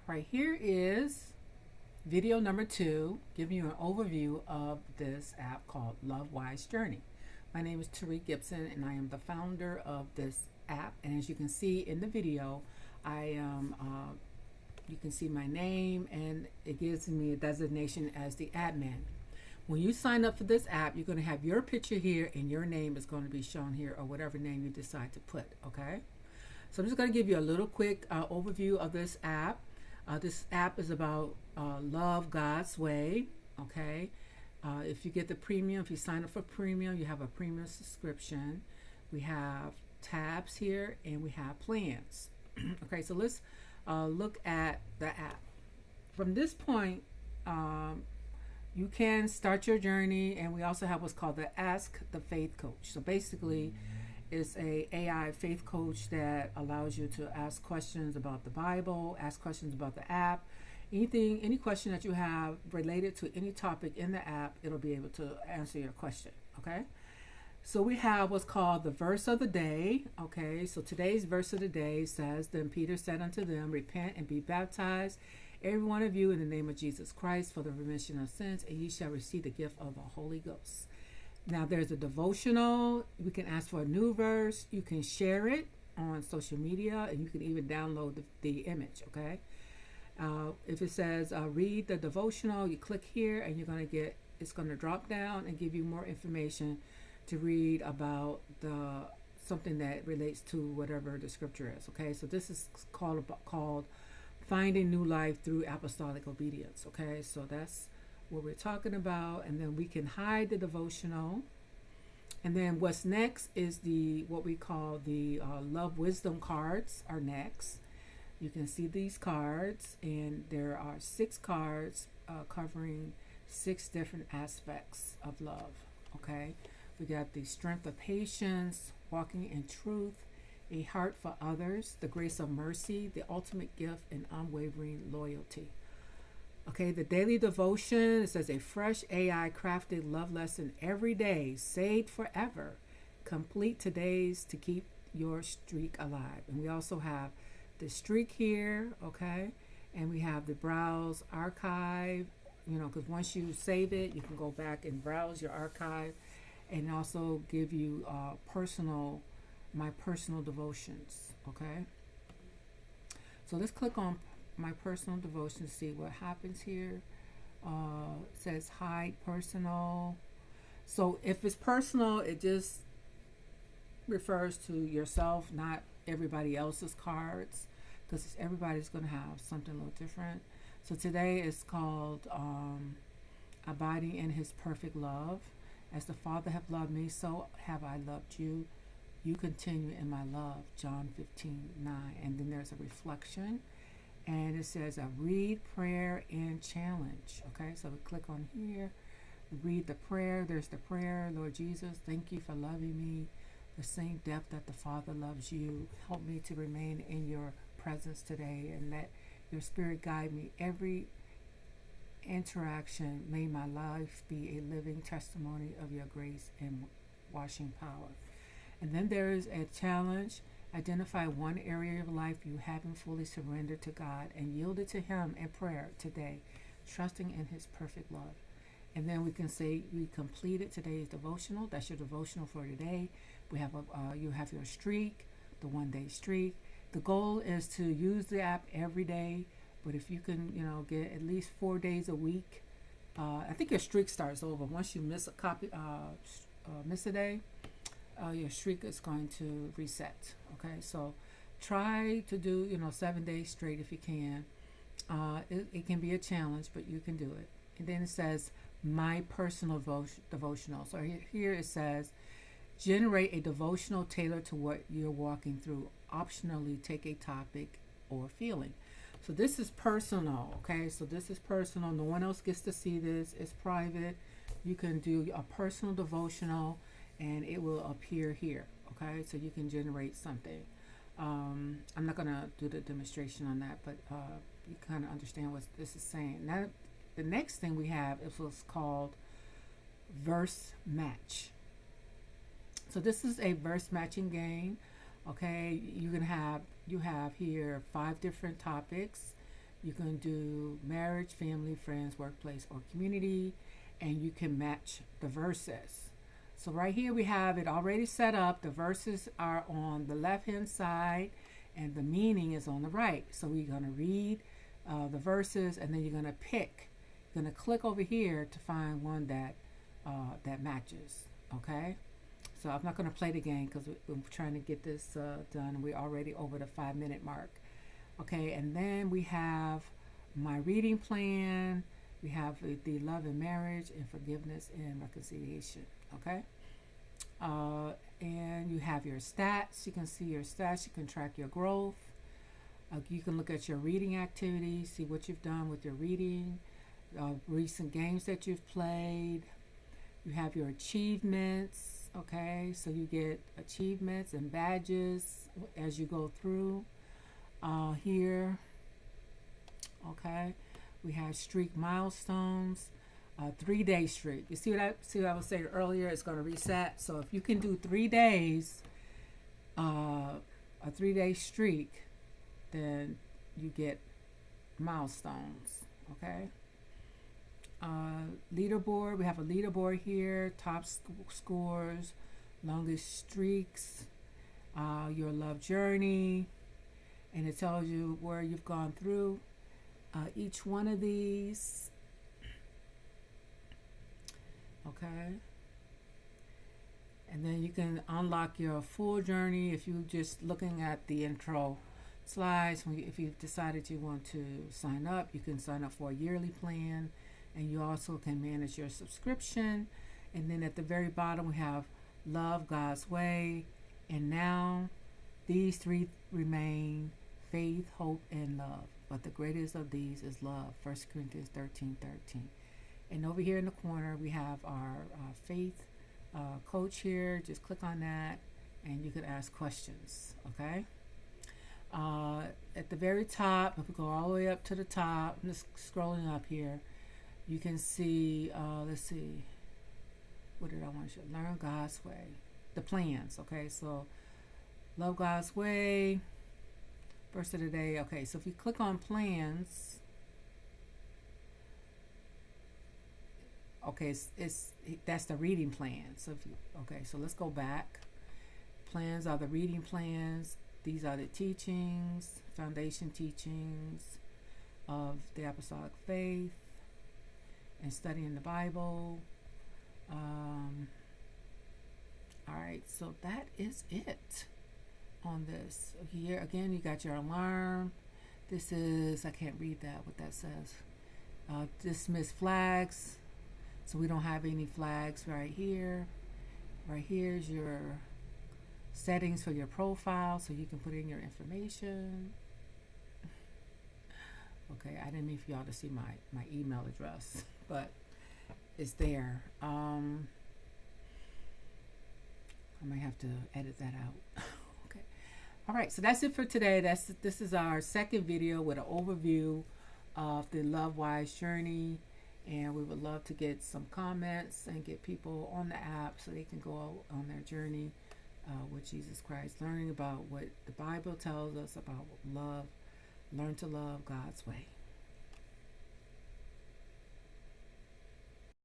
Right, here is video number 2, giving you an overview of this app called LoveWise Journey. My name is Tariq Gibson, and I am the founder of this app. And as you can see in the video, I am. You can see my name, and it gives me a designation as the admin. When you sign up for this app, you're going to have your picture here, and your name is going to be shown here, or whatever name you decide to put. Okay. So I'm just going to give you a little quick overview of this app. This app is about love God's way, okay? If you get the premium, if you sign up for premium, you have a premium subscription. We have tabs here, and we have plans. Okay, so let's look at the app. From this point, you can start your journey, and we also have what's called the Ask the Faith Coach. So basically, it's a AI faith coach that allows you to ask questions about the Bible, ask questions about the app, any question that you have related to any topic in the app, it'll be able to answer your question. Okay, so we have what's called the verse of the day. Okay, so today's verse of the day says, "Then Peter said unto them, Repent and be baptized, every one of you, in the name of Jesus Christ, for the remission of sins, and ye shall receive the gift of the Holy Ghost." Now there's a devotional. We can ask for a new verse. You can share it on social media, and you can even download the image. Okay. If it says read the devotional, you click here, and you're going to get. It's going to drop down and give you more information to read about something that relates to whatever the scripture is. Okay. So this is called Finding New Life Through Apostolic Obedience. Okay. So that's what we're talking about, and then we can hide the devotional. And then what's next is what we call the love wisdom cards are next. You can see these cards, and there are 6 cards covering 6 different aspects of love. Okay, we got the strength of patience, walking in truth, a heart for others, the grace of mercy, the ultimate gift, and unwavering loyalty. Okay, the daily devotion, it says a fresh AI crafted love lesson every day, saved forever. Complete today's to keep your streak alive. And we also have the streak here, okay? And we have the browse archive, because once you save it, you can go back and browse your archive, and also give you my personal devotions, okay? So let's click on my personal devotion to see what happens here. It says hide personal. So if it's personal, it just refers to yourself, not everybody else's cards, because everybody's going to have something a little different. So today is called Abiding in His Perfect Love. As the Father hath loved me, so have I loved you. You continue in my love. John 15:9. And then there's a reflection. And it says a read, prayer, and challenge. Okay, so we click on here, read the prayer. There's the prayer. Lord Jesus, thank you for loving me the same depth that the Father loves you. Help me to remain in your presence today, and let your Spirit guide me every interaction. May my life be a living testimony of your grace and washing power. And then there is a challenge. Identify one area of life you haven't fully surrendered to God and yielded to Him in prayer today, trusting in His perfect love. And then we can say we completed today's devotional. That's your devotional for today. We have you have your streak, the 1-day streak. The goal is to use the app every day, but if you can, get at least 4 days a week, I think your streak starts over once you miss a day. Your streak is going to reset. Okay, so try to do 7 days straight if you can. It can be a challenge, but you can do it. And then it says my personal devotional. So here it says generate a devotional tailored to what you're walking through. Optionally take a topic or feeling. So this is personal. Okay, so this is personal. No one else gets to see this. It's private. You can do a personal devotional, and it will appear here. Okay, so you can generate something. I'm not going to do the demonstration on that, but you kind of understand what this is saying. Now, the next thing we have is what's called verse match. So this is a verse matching game. Okay, you have here 5 different topics. You can do marriage, family, friends, workplace, or community, and you can match the verses. So right here we have it already set up. The verses are on the left hand side and the meaning is on the right. So we're going to read the verses, and then you're going to pick. You're going to click over here to find one that matches. Okay. So I'm not going to play the game because we're trying to get this done. We're already over the 5-minute mark. Okay, and then we have my reading plan. We have the love and marriage and forgiveness and reconciliation. Okay. And you have your stats. You can see your stats. You can track your growth. You can look at your reading activities, see what you've done with your reading, recent games that you've played. You have your achievements. Okay, so you get achievements and badges as you go through here. Okay, we have streak milestones. 3-day streak. You see what I was saying earlier? It's going to reset. So if you can do 3 days, a 3-day streak, then you get milestones. Okay. Leaderboard. We have a leaderboard here. Top scores, longest streaks, your love journey, and it tells you where you've gone through each one of these. Okay. And then you can unlock your full journey if you're just looking at the intro slides. If you've decided you want to sign up, you can sign up for a yearly plan, and you also can manage your subscription. And then at the very bottom we have Love God's Way, and now these 3 remain: faith, hope, and love. But the greatest of these is love. 1 Corinthians 13:13. And over here in the corner, we have our faith coach here. Just click on that, and you could ask questions. Okay. At the very top, if we go all the way up to the top, I'm just scrolling up here, you can see, let's see, what did I want to show? Learn God's Way. The plans. Okay, so Love God's Way. Verse of the day. Okay, so if you click on plans, okay, that's the reading plan. So so let's go back. Plans are the reading plans. These are the teachings, foundation teachings of the Apostolic faith and studying the Bible. All right, so that is it on this. Here again, you got your alarm. This is, I can't read what that says. Dismiss flags. So we don't have any flags right here. Right here is your settings for your profile, so you can put in your information. Okay, I didn't mean for y'all to see my email address, but it's there. I might have to edit that out. Okay. All right, so that's it for today. This is our second video with an overview of the LoveWise Journey. And we would love to get some comments and get people on the app so they can go on their journey with Jesus Christ, learning about what the Bible tells us about love. Learn to love God's way.